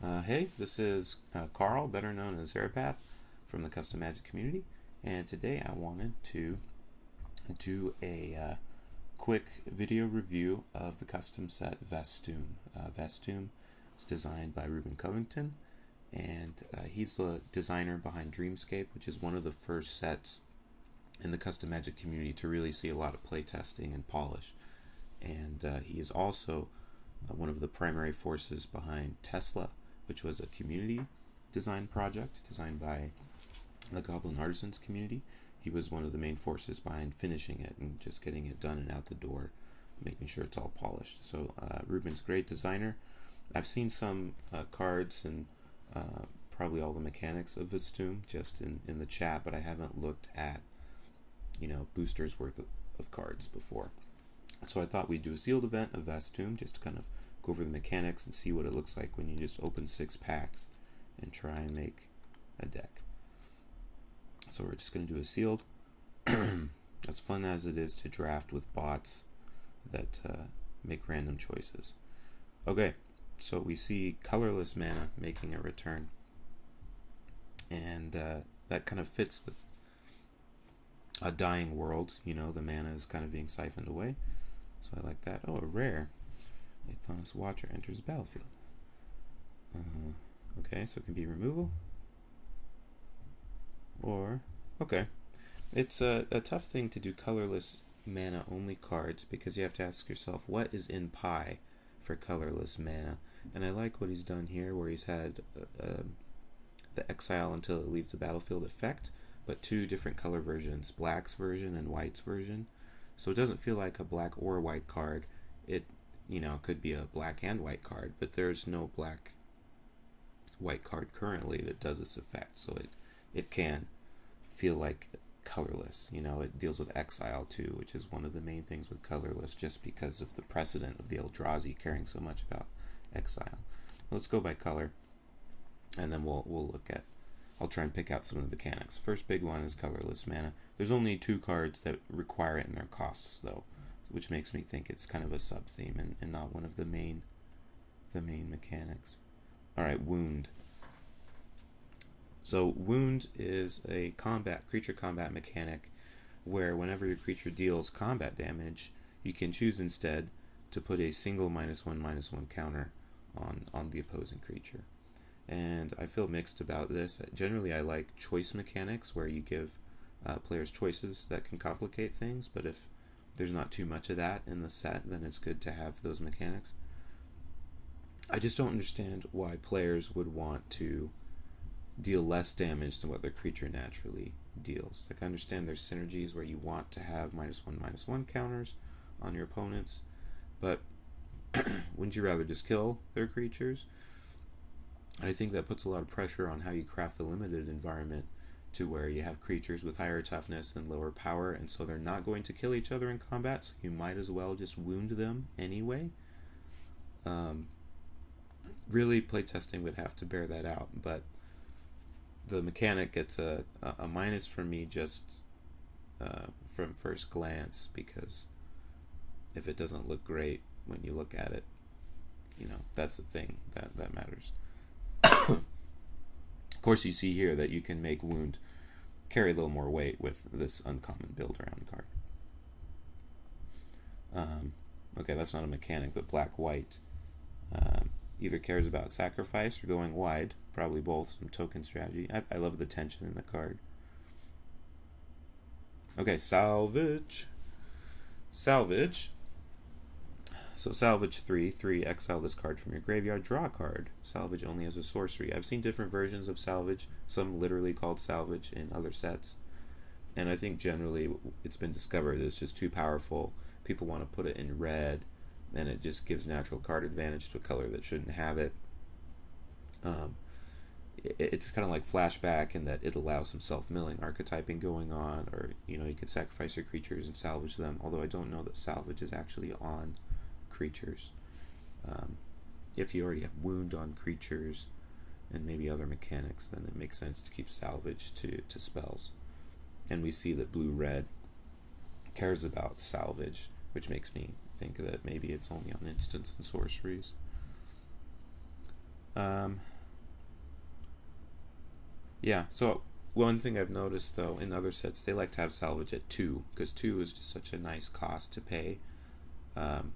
Hey, this is Carl, better known as Zarepath, from the Custom Magic community, and today I wanted to do a quick video review of the custom set Vastuum. Vastuum is designed by Reuben Covington, and he's the designer behind Dreamscape, which is one of the first sets in the Custom Magic community to really see a lot of playtesting and polish. And he is also one of the primary forces behind Tesla, which was a community design project designed by the Goblin Artisans community. He was one of the main forces behind finishing it and just getting it done and out the door, making sure it's all polished. So Reuben's a great designer. I've seen some cards and probably all the mechanics of Vastuum just in the chat, but I haven't looked at boosters worth of cards before. So I thought we'd do a sealed event of Vastuum just to kind of go over the mechanics and see what it looks like when you just open 6 packs and try and make a deck. So we're just going to do a sealed. As fun as it is to draft with bots that make random choices. Okay, so we see colorless mana making a return, and that kind of fits with a dying world. The mana is kind of being siphoned away, so I like that. Oh, a rare. Aethonis Watcher enters the battlefield. Okay, so it can be removal. Or, okay. It's a tough thing to do colorless mana only cards because you have to ask yourself, what is in pie for colorless mana? And I like what he's done here, where he's had the exile until it leaves the battlefield effect, but 2 different color versions, black's version and white's version. So it doesn't feel like a black or white card. It could be a black and white card, but there's no black white card currently that does this effect, so it can feel like colorless. It deals with exile too, which is one of the main things with colorless, just because of the precedent of the Eldrazi caring so much about exile. Let's go by color, and then we'll look at, I'll try and pick out some of the mechanics. First big one is colorless mana. There's only 2 cards that require it in their costs though, which makes me think it's kind of a sub-theme and not one of the main mechanics. Alright, Wound. So Wound is a creature combat mechanic where whenever your creature deals combat damage, you can choose instead to put a single -1/-1 counter on the opposing creature. And I feel mixed about this. Generally I like choice mechanics where you give players choices that can complicate things, but if there's not too much of that in the set, then it's good to have those mechanics. I just don't understand why players would want to deal less damage than what their creature naturally deals. Like, I understand there's synergies where you want to have -1/-1 counters on your opponents, but wouldn't you rather just kill their creatures? And I think that puts a lot of pressure on how you craft the limited environment, to where you have creatures with higher toughness and lower power, and so they're not going to kill each other in combat, so you might as well just wound them anyway. Really, playtesting would have to bear that out, but the mechanic gets a minus from me just from first glance, because if it doesn't look great when you look at it, that's the thing that matters. Of course, you see here that you can make Wound carry a little more weight with this uncommon build around card. Okay, that's not a mechanic, but black-white either cares about sacrifice or going wide, probably both, some token strategy. I love the tension in the card. Okay, Salvage. So salvage 3, exile this card from your graveyard, draw a card. Salvage only as a sorcery. I've seen different versions of salvage, some literally called salvage in other sets, and I think generally it's been discovered that it's just too powerful. People want to put it in red, and it just gives natural card advantage to a color that shouldn't have it. It's kind of like Flashback in that it allows some self-milling archetyping going on, or you could sacrifice your creatures and salvage them, although I don't know that salvage is actually on creatures. If you already have Wound on creatures and maybe other mechanics, then it makes sense to keep salvage to spells. And we see that blue-red cares about salvage, which makes me think that maybe it's only on instants and sorceries. Yeah, so one thing I've noticed though in other sets, they like to have salvage at 2, because 2 is just such a nice cost to pay. Um,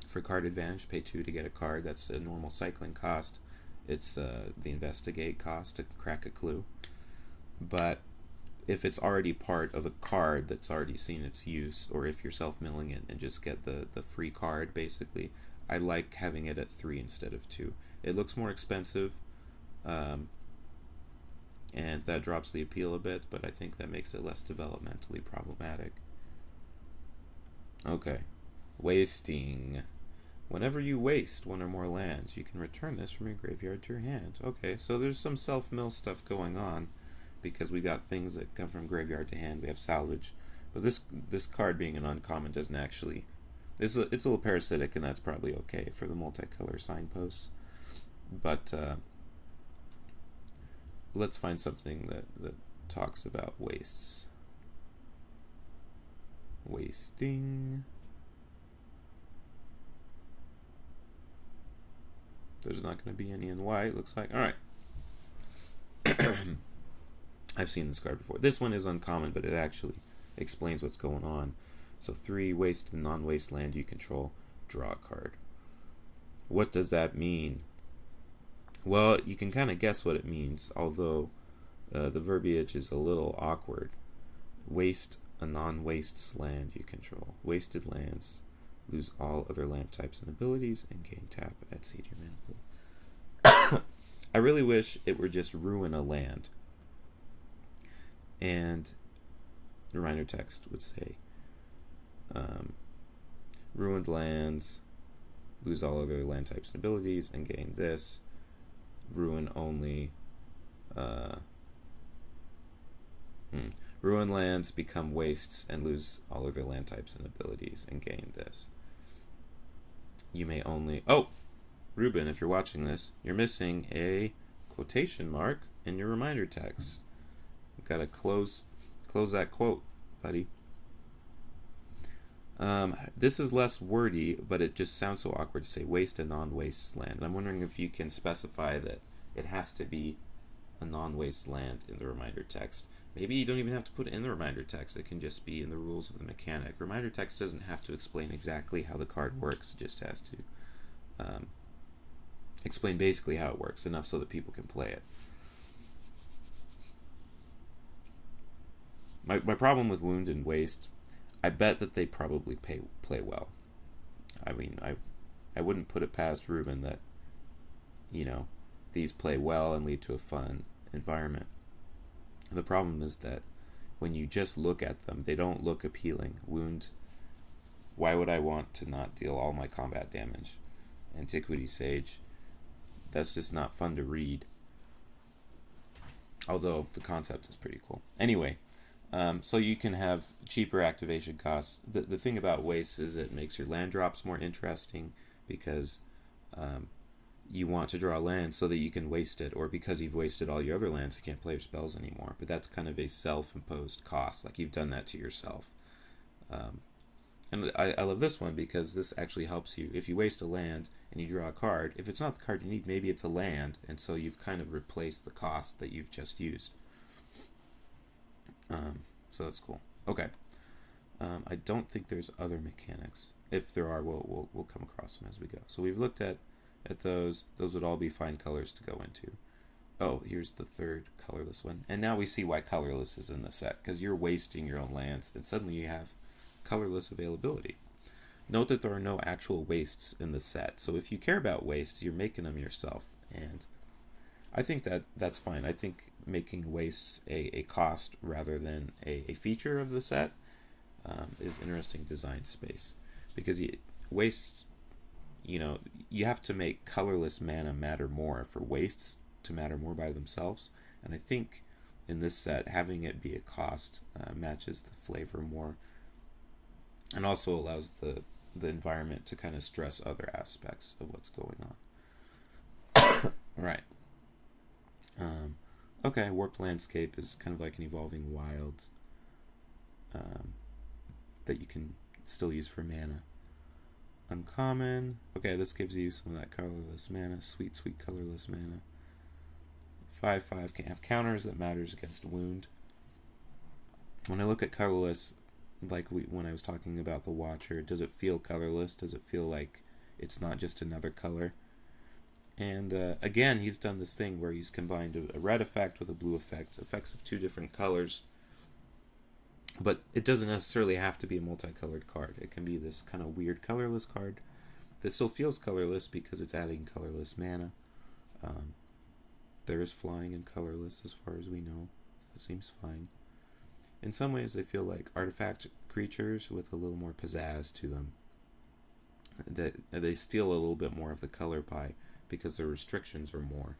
for card advantage, pay 2 to get a card. That's a normal cycling cost. It's the investigate cost to crack a clue. But if it's already part of a card that's already seen its use, or if you're self-milling it and just get the free card, basically, I like having it at 3 instead of 2. It looks more expensive, and that drops the appeal a bit, but I think that makes it less developmentally problematic. Okay. Wasting. Whenever you waste one or more lands, you can return this from your graveyard to your hand. Okay, so there's some self-mill stuff going on, because we got things that come from graveyard to hand. We have salvage, but this card being an uncommon doesn't actually. It's a little parasitic, and that's probably okay for the multicolor signposts. But let's find something that talks about wastes. Wasting. There's not going to be any in white, looks like. Alright. I've seen this card before. This one is uncommon, but it actually explains what's going on. So 3 waste and non-waste land you control, draw a card. What does that mean? Well, you can kind of guess what it means, although the verbiage is a little awkward. Waste a non-waste land you control. Wasted lands lose all other land types and abilities and gain tap at seed your mana pool. I really wish it were just ruin a land. And the reminder text would say ruined lands lose all other land types and abilities and gain this. Ruin only ruin lands become wastes and lose all other land types and abilities and gain this. You may only... Oh! Reuben, if you're watching this, you're missing a quotation mark in your reminder text. You've got to close that quote, buddy. This is less wordy, but it just sounds so awkward to say waste a non-waste land. And I'm wondering if you can specify that it has to be a non-waste land in the reminder text. Maybe you don't even have to put it in the reminder text. It can just be in the rules of the mechanic. Reminder text doesn't have to explain exactly how the card works. It just has to explain basically how it works, enough so that people can play it. My problem with Wound and Waste, I bet that they probably play well. I mean, I wouldn't put it past Reuben that, you know, these play well and lead to a fun environment. The problem is that when you just look at them, they don't look appealing. Wound, why would I want to not deal all my combat damage? Antiquity Sage, that's just not fun to read. Although the concept is pretty cool. Anyway, so you can have cheaper activation costs. The thing about waste is it makes your land drops more interesting, because you want to draw land so that you can waste it, or because you've wasted all your other lands, you can't play your spells anymore. But that's kind of a self-imposed cost, like you've done that to yourself. And I love this one because this actually helps you. If you waste a land and you draw a card, if it's not the card you need, maybe it's a land, and so you've kind of replaced the cost that you've just used. So that's cool. Okay. I don't think there's other mechanics. If there are, we'll come across them as we go. So we've looked at those. Those would all be fine colors to go into. Oh, here's the third colorless one. And now we see why colorless is in the set, because you're wasting your own lands, and suddenly you have colorless availability. Note that there are no actual wastes in the set, so if you care about wastes, you're making them yourself, and I think that's fine. I think making wastes a cost rather than a feature of the set is interesting design space, because wastes, you know, you have to make colorless mana matter more for wastes to matter more by themselves, and I think in this set having it be a cost matches the flavor more, and also allows the environment to kind of stress other aspects of what's going on. Right. Okay, Warped Landscape is kind of like an Evolving Wilds that you can still use for mana. Uncommon. Okay, this gives you some of that colorless mana, sweet colorless mana. 5/5 can have counters that matters against wound. When I look at colorless, like when I was talking about the Watcher, does it feel colorless? Does it feel like it's not just another color? And again, he's done this thing where he's combined a red effect with a blue effect, effects of two different colors. But it doesn't necessarily have to be a multicolored card. It can be this kind of weird colorless card that still feels colorless because it's adding colorless mana. There is flying in colorless as far as we know. It seems fine. In some ways, they feel like artifact creatures with a little more pizzazz to them. That they steal a little bit more of the color pie because their restrictions are more.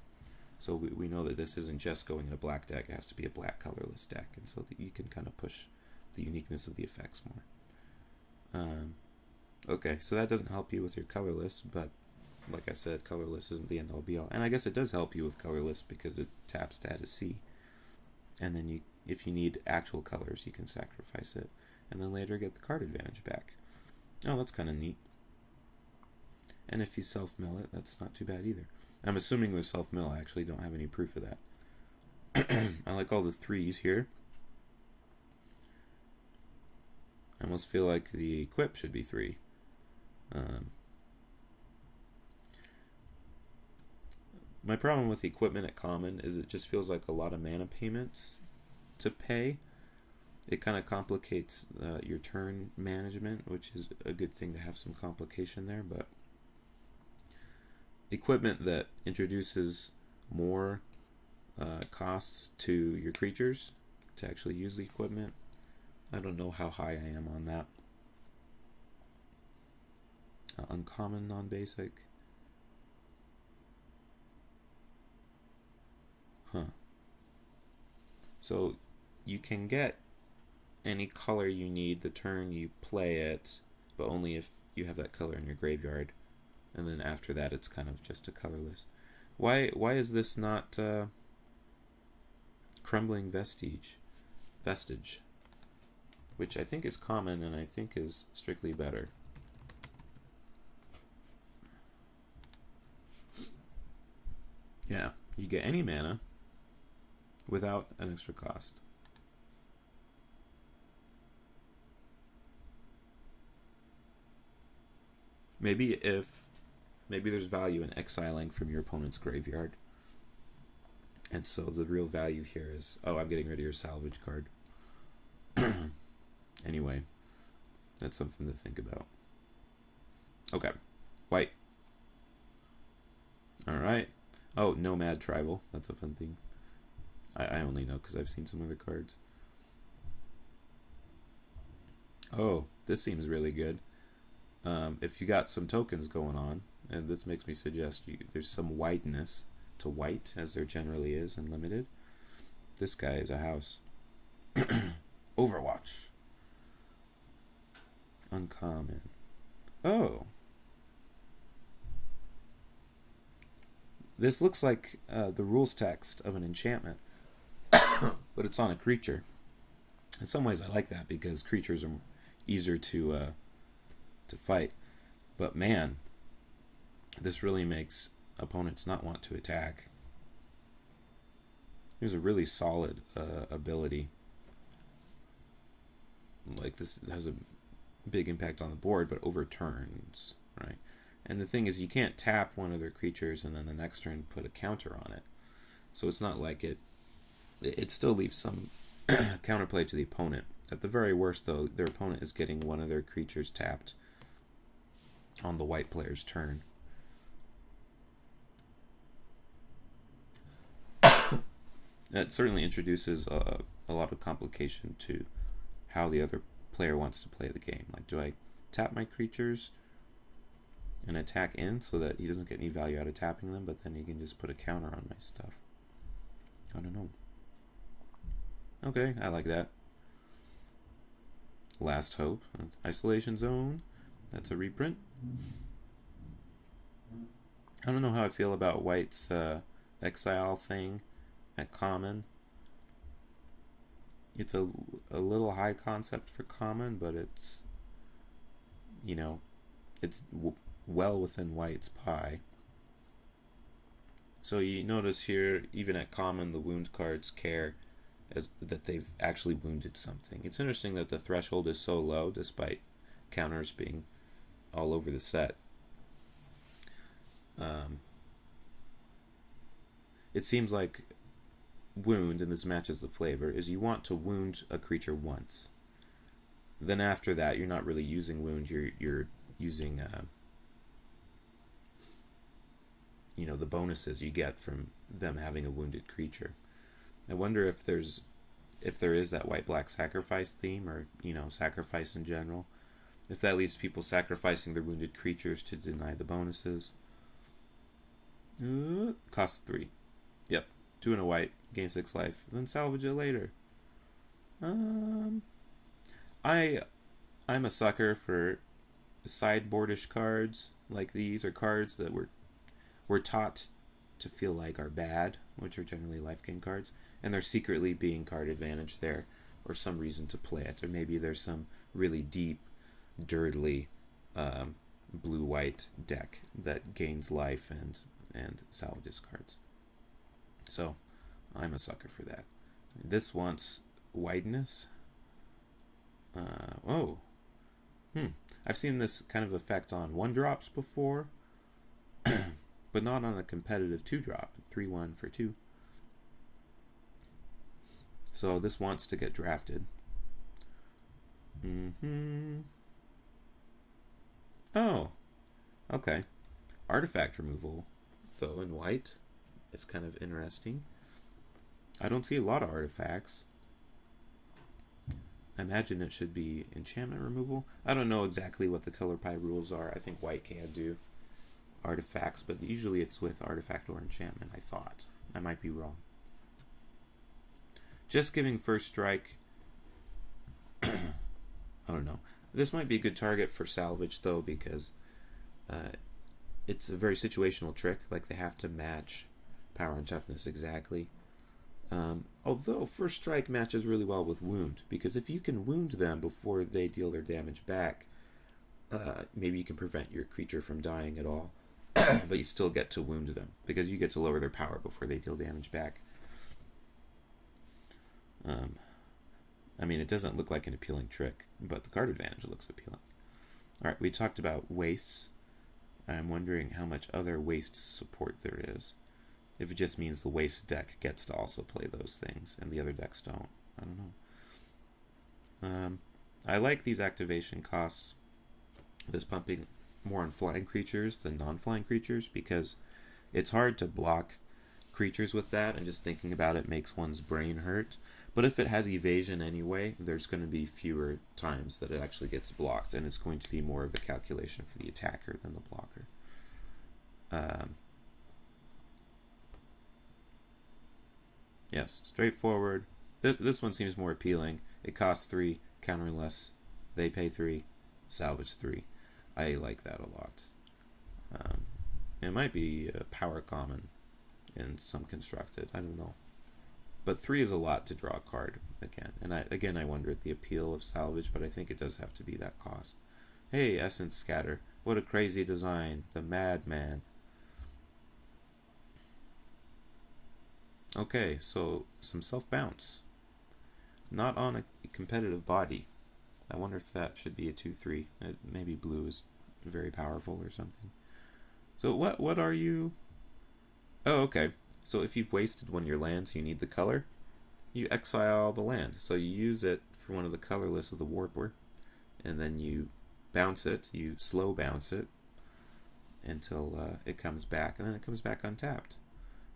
So we know that this isn't just going in a black deck. It has to be a black colorless deck, and so that you can kind of push the uniqueness of the effects more. Okay, so that doesn't help you with your colorless, but like I said, colorless isn't the end-all be-all. And I guess it does help you with colorless because it taps to add a C. And then if you need actual colors, you can sacrifice it, and then later get the card advantage back. Oh, that's kind of neat. And if you self-mill it, that's not too bad either. I'm assuming the self-mill. I actually don't have any proof of that. I like all the 3s here. I almost feel like the equip should be 3. My problem with equipment at common is it just feels like a lot of mana payments to pay. It kind of complicates your turn management, which is a good thing to have some complication there, but equipment that introduces more costs to your creatures to actually use the equipment, I don't know how high I am on that. Uncommon, non-basic. So you can get any color you need the turn you play it, but only if you have that color in your graveyard. And then after that, it's kind of just a colorless. Why is this not Crumbling Vestige, which I think is common and I think is strictly better. Yeah, you get any mana without an extra cost. Maybe there's value in exiling from your opponent's graveyard. And so the real value here is, oh, I'm getting rid of your salvage card. Anyway, that's something to think about. Okay, white. Alright. Oh, Nomad Tribal. That's a fun thing. I only know because I've seen some other cards. Oh, this seems really good. If you got some tokens going on, and this makes me suggest there's some whiteness to white, as there generally is in Limited. This guy is a house. Overwatch. Uncommon. Oh. This looks like the rules text of an enchantment, but it's on a creature. In some ways I like that because creatures are easier to fight. But man, this really makes opponents not want to attack. Here's a really solid ability. Like, this has a big impact on the board, but overturns, right? And the thing is, you can't tap one of their creatures and then the next turn put a counter on it. So it's not like it still leaves some counterplay to the opponent. At the very worst, though, their opponent is getting one of their creatures tapped on the white player's turn. That certainly introduces a lot of complication to how the other player wants to play the game. Like, do I tap my creatures and attack in so that he doesn't get any value out of tapping them, but then he can just put a counter on my stuff? I don't know. Okay, I like that. Last Hope. Isolation Zone. That's a reprint. I don't know how I feel about White's exile thing at common. It's a little high concept for common, but it's, you know, it's well within White's pie. So you notice here, even at common, the wound cards care as that they've actually wounded something. It's interesting that the threshold is so low despite counters being all over the set. It seems like wound, and this matches the flavor, is you want to wound a creature once. Then after that, you're not really using wound. You're using the bonuses you get from them having a wounded creature. I wonder if there is that white-black sacrifice theme, or sacrifice in general. If that leads to people sacrificing their wounded creatures to deny the bonuses. Cost 3. Yep. 2 and a white, gain 6 life, then salvage it later. I'm a sucker for sideboardish cards like these, or cards that we're taught to feel like are bad, which are generally life gain cards, and they're secretly being card advantage there, or some reason to play it, or maybe there's some really deep, dirtly blue-white deck that gains life and salvages cards. So I'm a sucker for that. This wants wideness. I've seen this kind of effect on 1-drops before, but not on a competitive 2-drop. 3/1 for 2. So this wants to get drafted. Oh, okay. Artifact removal, though, in white. It's kind of interesting. I don't see a lot of artifacts. I imagine it should be enchantment removal. I don't know exactly what the color pie rules are. I think white can do artifacts, but usually it's with artifact or enchantment, I thought. I might be wrong. Just giving first strike. I don't know. This might be a good target for salvage, though, because it's a very situational trick. Like, they have to match power and toughness exactly. Although first strike matches really well with wound, because if you can wound them before they deal their damage back, maybe you can prevent your creature from dying at all, but you still get to wound them, because you get to lower their power before they deal damage back. I mean, it doesn't look like an appealing trick, but the card advantage looks appealing. Alright, we talked about wastes. I'm wondering how much other waste support there is. If it just means the waste deck gets to also play those things, and the other decks don't. I don't know. I like these activation costs. This pumping more on flying creatures than non-flying creatures, because it's hard to block creatures with that, and just thinking about it makes one's brain hurt. But if it has evasion anyway, there's going to be fewer times that it actually gets blocked, and it's going to be more of a calculation for the attacker than the blocker. Yes, straightforward. This one seems more appealing. It costs 3, counter less. They pay 3, salvage 3. I like that a lot. It might be a power common in some constructed. I don't know. But 3 is a lot to draw a card again. And I wonder at the appeal of salvage, but I think it does have to be that cost. Hey, Essence Scatter. What a crazy design. The Madman. Okay, so some self-bounce. Not on a competitive body. I wonder if that should be a 2/3. Maybe blue is very powerful or something. So what are you? Oh, okay. So if you've wasted one of your lands, you need the color, you exile the land. So you use it for one of the colorless of the Warper, and then you bounce it, you slow bounce it until it comes back, and then it comes back untapped.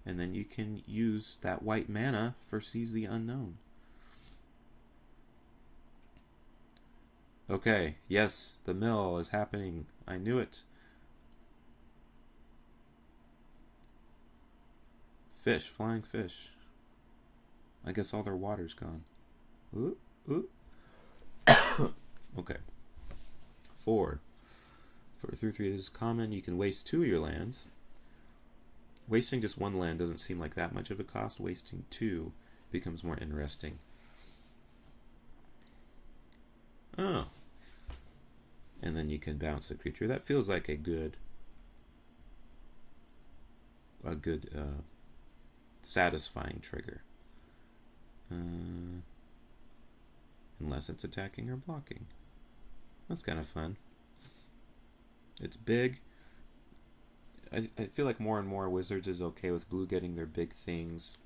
And then you can use that white mana for Seize the Unknown. Okay, yes, the mill is happening. I knew it. Fish, flying fish. I guess all their water's gone. Ooh, ooh. Okay. 4. For 3/3, this is common. You can waste 2 of your lands. Wasting just 1 land doesn't seem like that much of a cost. Wasting 2 becomes more interesting. Oh. And then you can bounce a creature. That feels like a good a good satisfying trigger. Unless it's attacking or blocking. That's kind of fun. It's big. I feel like more and more Wizards is okay with blue getting their big things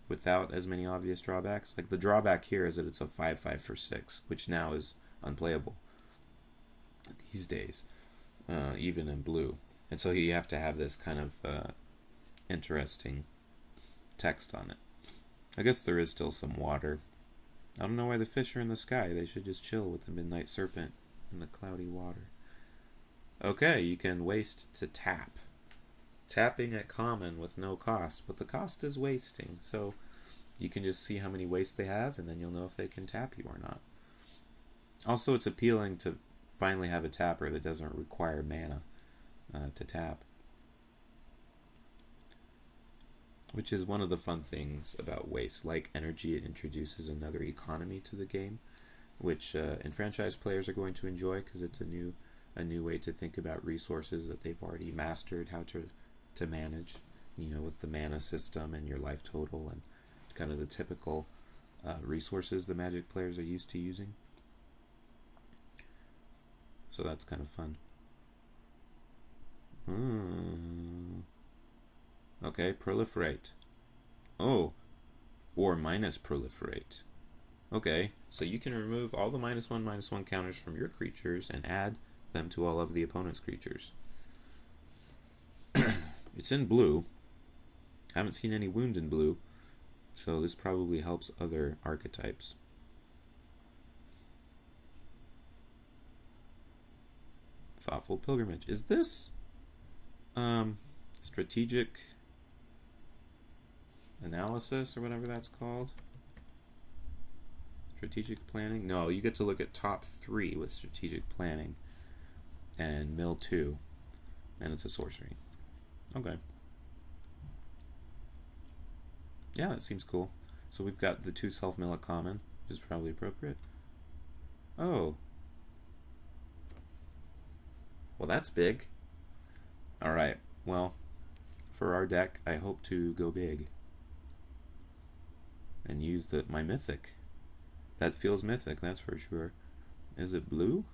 without as many obvious drawbacks. Like the drawback here is that it's a 5/5 for 6, which now is unplayable these days, even in blue. And so you have to have this kind of interesting text on it. I guess there is still some water. I don't know why the fish are in the sky. They should just chill with the Midnight Serpent in the cloudy water. Okay, you can waste to tap. Tapping at common with no cost, but the cost is wasting. So you can just see how many wastes they have, and then you'll know if they can tap you or not. Also, it's appealing to finally have a tapper that doesn't require mana to tap. Which is one of the fun things about waste. Like energy, it introduces another economy to the game, which enfranchised players are going to enjoy because it's a new way to think about resources that they've already mastered how to manage, you know, with the mana system and your life total and kind of the typical resources the Magic players are used to using. So that's kind of fun. Okay, proliferate. Oh, or minus proliferate. Okay, so you can remove all the -1/-1 counters from your creatures and add them to all of the opponent's creatures. It's in blue. I haven't seen any wound in blue, so this probably helps other archetypes. Thoughtful Pilgrimage. Is this strategic analysis or whatever that's called? Strategic planning? No, you get to look at top 3 with strategic planning and mill 2, and it's a sorcery. Okay. Yeah, that seems cool. So we've got the 2 self-mill at common, which is probably appropriate. Oh. Well, that's big. Alright, well, for our deck, I hope to go big and use my mythic. That feels mythic, that's for sure. Is it blue?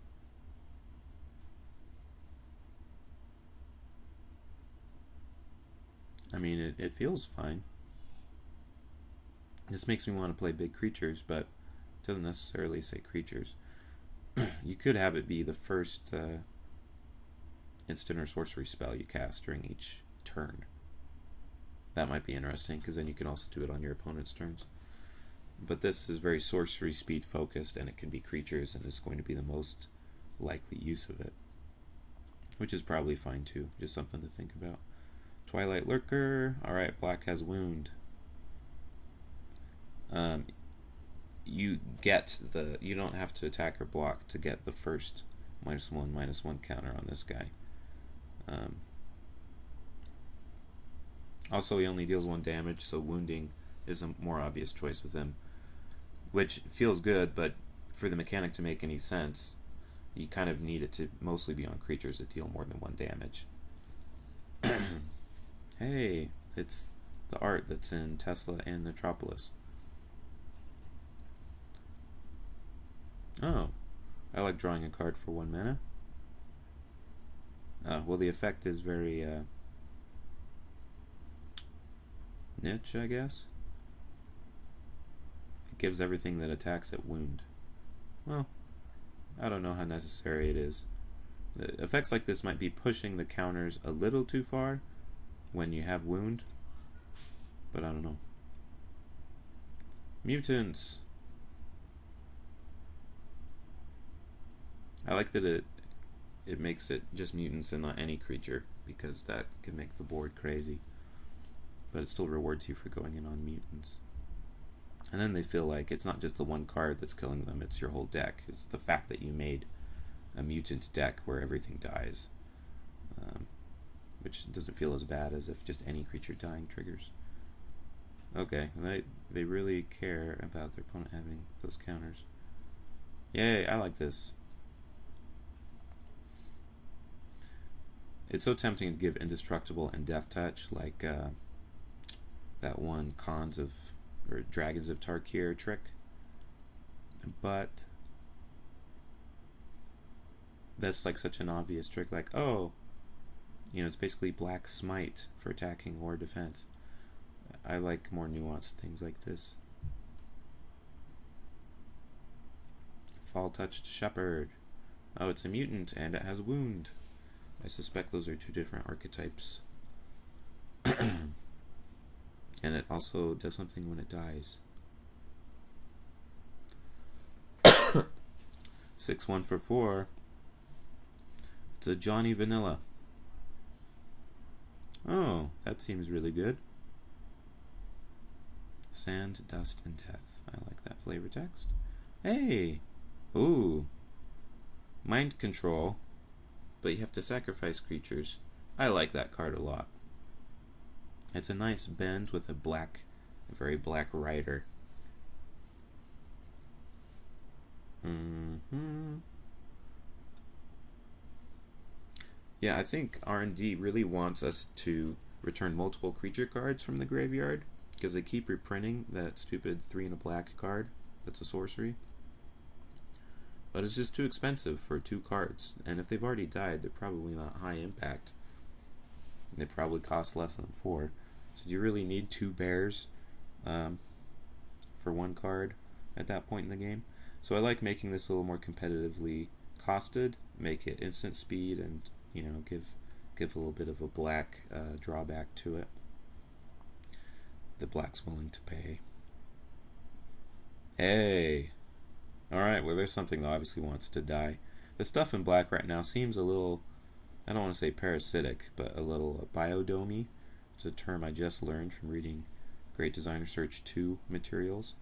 I mean, it feels fine. This makes me want to play big creatures, but it doesn't necessarily say creatures. You could have it be the first instant or sorcery spell you cast during each turn. That might be interesting, because then you can also do it on your opponent's turns. But this is very sorcery speed focused, and it can be creatures, and is going to be the most likely use of it. Which is probably fine too, just something to think about. Twilight Lurker. Alright, black has wound. You don't have to attack or block to get the first -1/-1 counter on this guy. Also, he only deals 1 damage, so wounding is a more obvious choice with him, which feels good, but for the mechanic to make any sense, you kind of need it to mostly be on creatures that deal more than 1 damage. Hey, it's the art that's in Tesla and Metropolis. Oh, I like drawing a card for 1 mana. Well, the effect is very niche, I guess. It gives everything that attacks it wound. Well, I don't know how necessary it is. Effects like this might be pushing the counters a little too far when you have wound, but I don't know. Mutants. I like that it makes it just mutants and not any creature, because that can make the board crazy. But it still rewards you for going in on mutants. And then they feel like it's not just the 1 card that's killing them, it's your whole deck. It's the fact that you made a mutant deck where everything dies. Which doesn't feel as bad as if just any creature dying triggers. Okay, they really care about their opponent having those counters. Yay, I like this. It's so tempting to give Indestructible and Death Touch, like that one Dragons of Tarkir trick. But that's like such an obvious trick, like, oh, it's basically Black Smite for attacking or defense. I like more nuanced things like this. Fall Touched Shepherd. Oh, it's a mutant and it has Wound. I suspect those are two different archetypes. And it also does something when it dies. 6/1 for 4. It's a Johnny Vanilla. Oh, that seems really good. Sand, Dust, and Death. I like that flavor text. Hey! Ooh. Mind Control. But you have to sacrifice creatures. I like that card a lot. It's a nice bend with a very black rider. Yeah, I think R&D really wants us to return multiple creature cards from the graveyard, because they keep reprinting that stupid 3 and a black card that's a sorcery. But it's just too expensive for 2 cards, and if they've already died, they're probably not high impact. They probably cost less than 4. So do you really need 2 bears for 1 card at that point in the game? So I like making this a little more competitively costed, make it instant speed, and give a little bit of a black drawback to it. The black's willing to pay. Hey! Alright, well, there's something that obviously wants to die. The stuff in black right now seems a little, I don't want to say parasitic, but a little biodomy. It's a term I just learned from reading Great Designer Search 2 materials.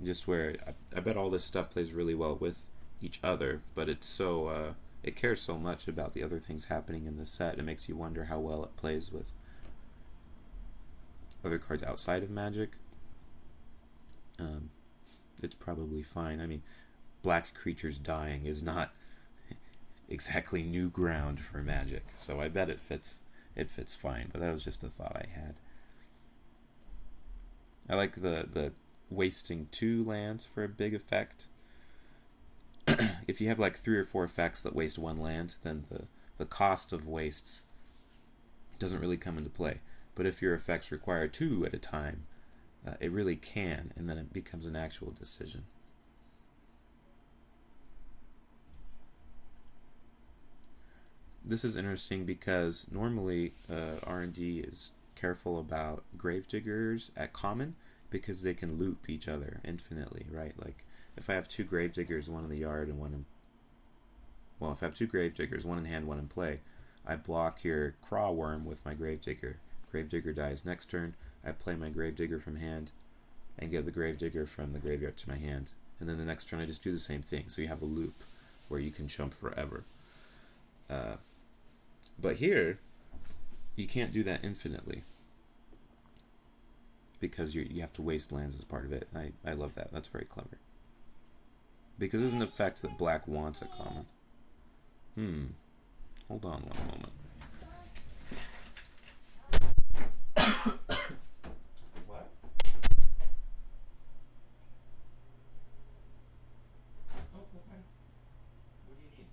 Just where I bet all this stuff plays really well with each other, but it's so it cares so much about the other things happening in the set. It makes you wonder how well it plays with other cards outside of Magic. It's probably fine. I mean, black creatures dying is not exactly new ground for Magic, so I bet it fits fine. But that was just a thought I had. I like the wasting 2 lands for a big effect. If you have like 3 or 4 effects that waste 1 land, then the cost of wastes doesn't really come into play. But if your effects require 2 at a time, it really can, and then it becomes an actual decision. This is interesting because normally R&D is careful about Gravediggers at common because they can loop each other infinitely, right? Like if I have 2 Gravediggers, one in the yard and one in... Well, if I have 2 Gravediggers, one in hand, one in play, I block your Crawworm with my Gravedigger. Gravedigger dies next turn. I play my Gravedigger from hand and get the Gravedigger from the graveyard to my hand. And then the next turn I just do the same thing. So you have a loop where you can chump forever. But here, you can't do that infinitely because you have to waste lands as part of it. I love that. That's very clever. Because it's an effect that black wants at common. Hold on one moment. What? Oh, okay. What do you need?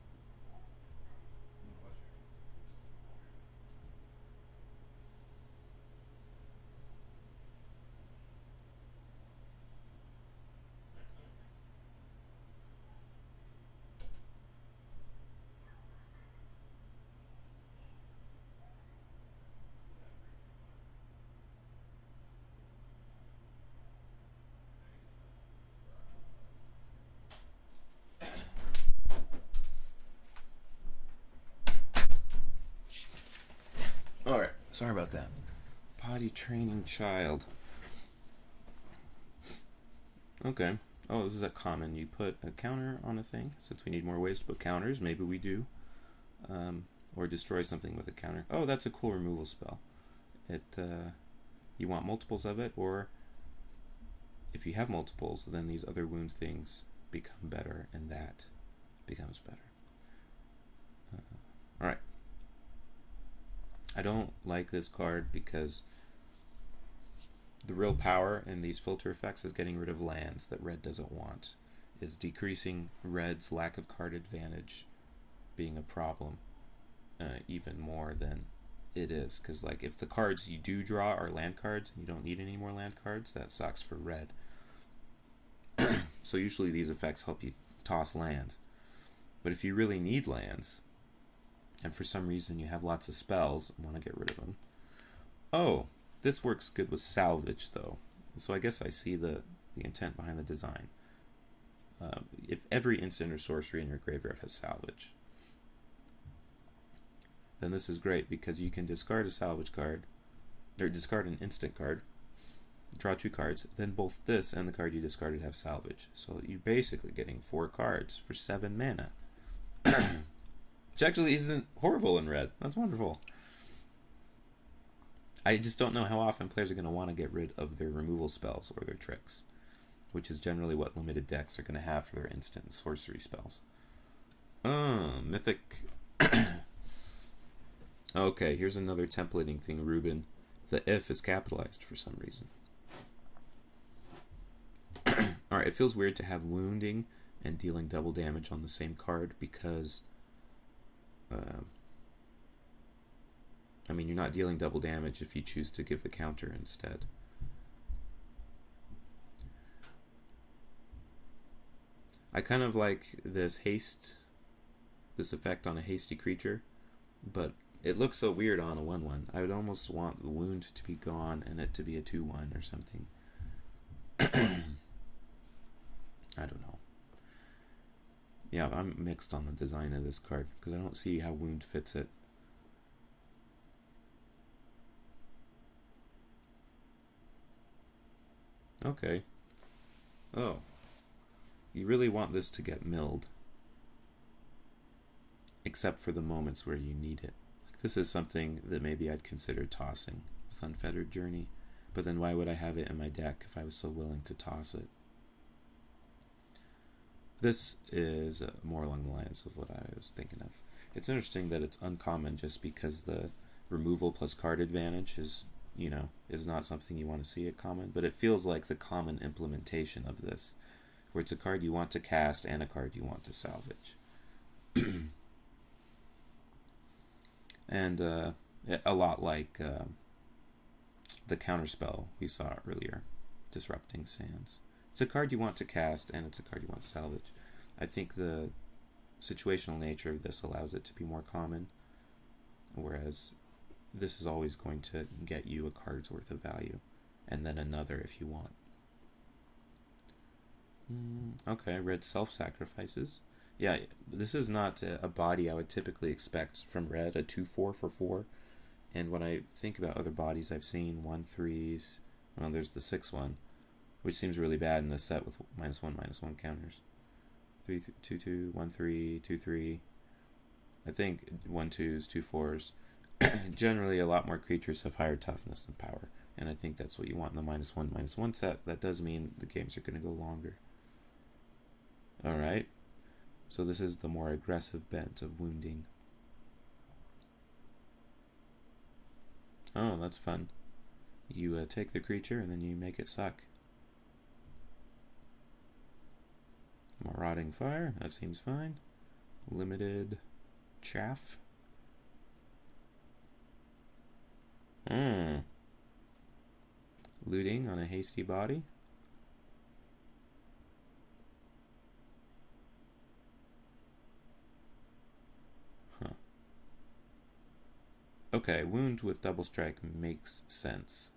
Alright, sorry about that. Potty training child. Okay. Oh, this is a common. You put a counter on a thing. Since we need more ways to put counters, maybe we do. Or destroy something with a counter. Oh, that's a cool removal spell. You want multiples of it, or if you have multiples, then these other wound things become better, and that becomes better. Alright. I don't like this card because the real power in these filter effects is getting rid of lands that red doesn't want, is decreasing red's lack of card advantage being a problem even more than it is. Because like if the cards you do draw are land cards and you don't need any more land cards, that sucks for red. So usually these effects help you toss lands. But if you really need lands, and for some reason you have lots of spells and want to get rid of them, oh, this works good with salvage though. So I guess I see the intent behind the design. If every instant or sorcery in your graveyard has salvage, then this is great because you can discard a salvage card, or discard an instant card, draw 2 cards, then both this and the card you discarded have salvage. So you're basically getting 4 cards for 7 mana. Which actually isn't horrible in red. That's wonderful. I just don't know how often players are going to want to get rid of their removal spells or their tricks, which is generally what limited decks are going to have for their instant sorcery spells. Mythic. Okay, here's another templating thing, Reuben. The if is capitalized for some reason. Alright, it feels weird to have wounding and dealing double damage on the same card because I mean, you're not dealing double damage if you choose to give the counter instead. I kind of like this effect on a hasty creature, but it looks so weird on a 1/1. I would almost want the wound to be gone and it to be a 2/1 or something. I don't know. Yeah, I'm mixed on the design of this card because I don't see how wound fits it. Okay. Oh. You really want this to get milled. Except for the moments where you need it. Like this is something that maybe I'd consider tossing with Unfettered Journey. But then why would I have it in my deck if I was so willing to toss it? This is more along the lines of what I was thinking of. It's interesting that it's uncommon just because the removal plus card advantage is, you know, is not something you want to see at common, but it feels like the common implementation of this, where it's a card you want to cast and a card you want to salvage. And a lot like the counterspell we saw earlier, Disrupting Sands. It's a card you want to cast and it's a card you want to salvage. I think the situational nature of this allows it to be more common, whereas this is always going to get you a card's worth of value, and then another if you want. Okay, red self-sacrifices. Yeah, this is not a body I would typically expect from red, a 2/4 for 4. And when I think about other bodies I've seen, 1/3s, well, there's the 6/1, which seems really bad in this set with -1/-1 counters. 3/2/2, 1/3, 2/3. I think 1/2s, 2/4s. Generally, a lot more creatures have higher toughness and power, and I think that's what you want in the -1/-1 set. That does mean the games are going to go longer. Alright, so this is the more aggressive bent of wounding. Oh, that's fun. You take the creature and then you make it suck. Marauding Fire, that seems fine. Limited Chaff. Looting on a hasty body. Huh. Okay, wound with double strike makes sense.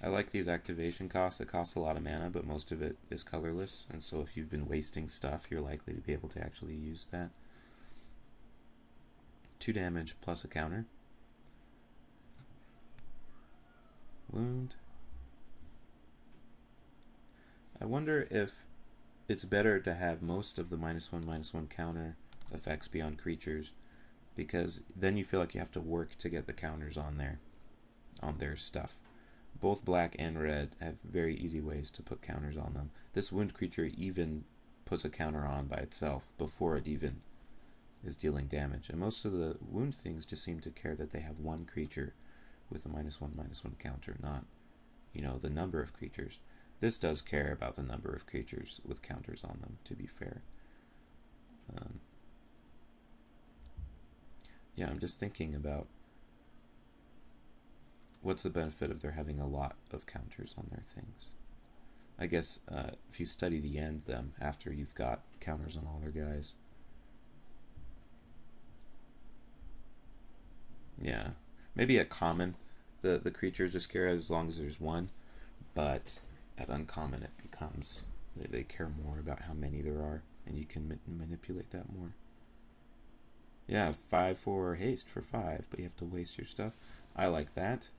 I like these activation costs. It costs a lot of mana, but most of it is colorless, and so if you've been wasting stuff, you're likely to be able to actually use that. 2 damage plus a counter. Wound. I wonder if it's better to have most of the -1/-1 counter effects be on creatures, because then you feel like you have to work to get the counters on their stuff. Both black and red have very easy ways to put counters on them. This wound creature even puts a counter on by itself before it even is dealing damage. And most of the wound things just seem to care that they have one creature with a -1/-1 counter, not, you know, the number of creatures. This does care about the number of creatures with counters on them, to be fair. Yeah, I'm just thinking about what's the benefit of there having a lot of counters on their things. I guess if you study the end them after you've got counters on all their guys. Yeah, maybe at common the creatures just care as long as there's one, but at uncommon it becomes they care more about how many there are, and you can manipulate that more. Yeah, 5 for haste for 5, but you have to waste your stuff. I like that.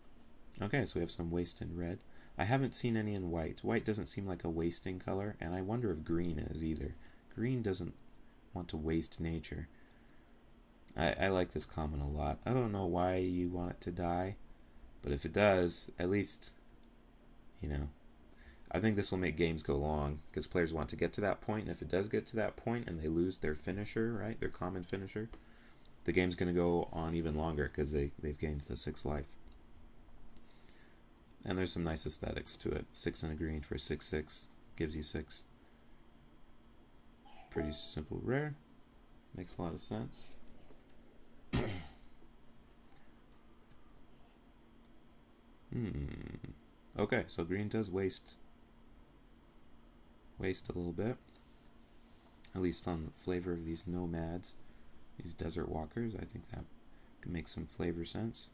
Okay, so we have some waste in red. I haven't seen any in white. White doesn't seem like a wasting color, and I wonder if green is either. Green doesn't want to waste nature. I like this common a lot. I don't know why you want it to die, but if it does, at least, you know, I think this will make games go long, because players want to get to that point, and if it does get to that point and they lose their finisher, right, their common finisher, the game's going to go on even longer because they've gained the 6 life. And there's some nice aesthetics to it. 6 and a green for 6/6 gives you 6. Pretty simple rare. Makes a lot of sense. Okay, so green does waste a little bit. At least on the flavor of these nomads, these desert walkers. I think that can make some flavor sense.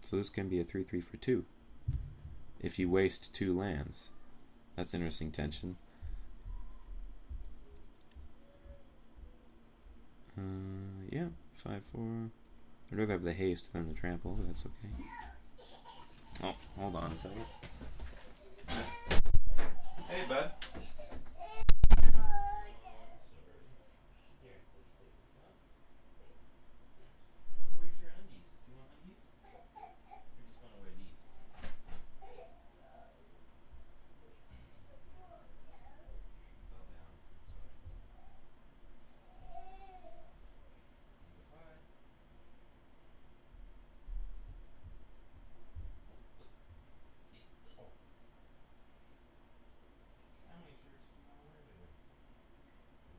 So this can be a 3/3 for 2. If you waste 2 lands. That's interesting tension. Yeah, 5/4. I'd rather have the haste than the trample, but that's okay. Oh, hold on a second. Hey, bud. Where's your undies? Do you want undies? Or just want to wear these? Fell down. Sorry. How many shirts do you want to wear today?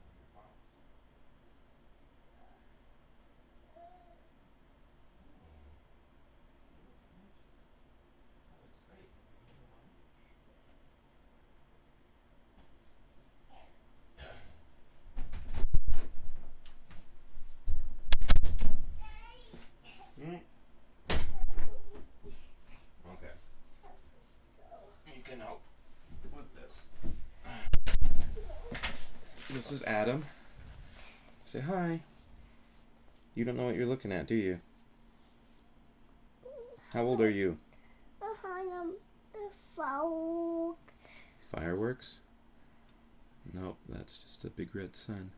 Your pops? That looks great. Can you show mine? Okay. You can help with this. This is Adam. Say hi. You don't know what you're looking at, do you? How old are you? Fireworks? Nope, that's just a big red sun.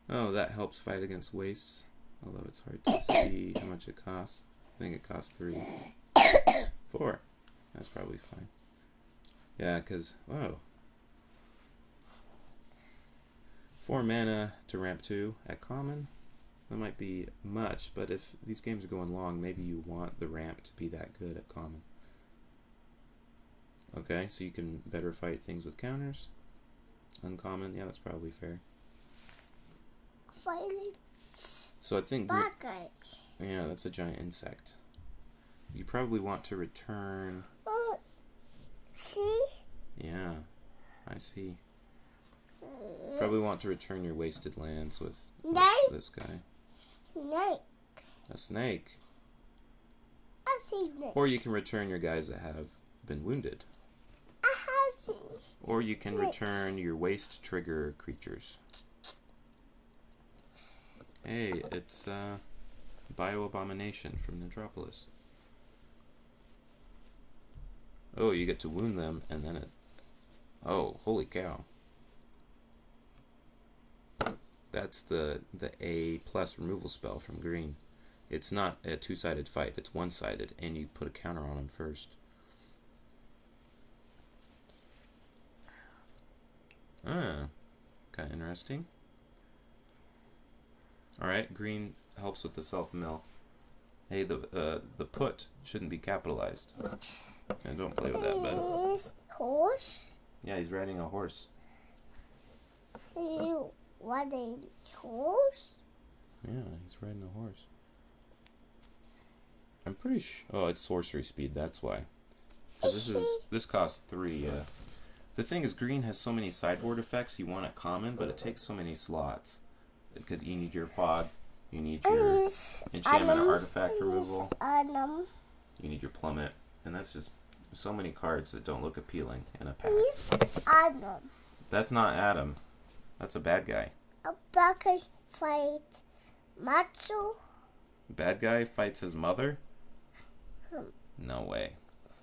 Oh, that helps fight against wastes. Although it's hard to see how much it costs. I think it costs 3. 4. That's probably fine. Yeah, because, whoa. 4 mana to ramp 2 at common. That might be much, but if these games are going long, maybe you want the ramp to be that good at common. Okay, so you can better fight things with counters. Uncommon, yeah, that's probably fair. So I think... yeah, that's a giant insect. You probably want to return... See? Yeah, I see. Probably want to return your wasted lands with this guy. Snake. A snake. I see snake. Or you can return your guys that have been wounded. Or you can return your waste trigger creatures. Hey, it's Bio-Abomination from Metropolis. Oh, you get to wound them, and then it... oh, holy cow. That's the A+ removal spell from green. It's not a 2-sided fight, it's 1-sided, and you put a counter on them first. Ah, Kind of interesting. Alright, green helps with the self-mill. Hey, the put shouldn't be capitalized. And don't play with that, bud. Horse? Yeah, he's riding a horse. You riding horse? Yeah, he's riding a horse. I'm pretty sure. Oh, it's sorcery speed. That's why. 'Cause this costs 3. The thing is, green has so many sideboard effects. You want it common, but it takes so many slots because you need your fog, you need your enchantment or artifact removal, you need your plummet, and that's just so many cards that don't look appealing in a pack. That's not Adam. That's a bad guy. A bad guy fight Matsu? Bad guy fights his mother? No way.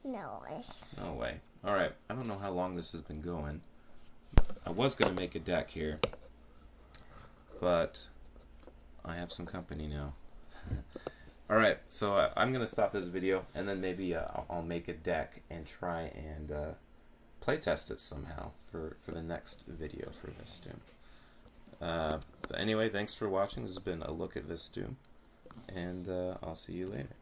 No way. No way. Alright, I don't know how long this has been going. I was going to make a deck here, but I have some company now. Alright, so I'm going to stop this video, and then maybe I'll make a deck and try and play test it somehow for the next video for Vastuum. But anyway, thanks for watching. This has been a look at Vastuum, and I'll see you later.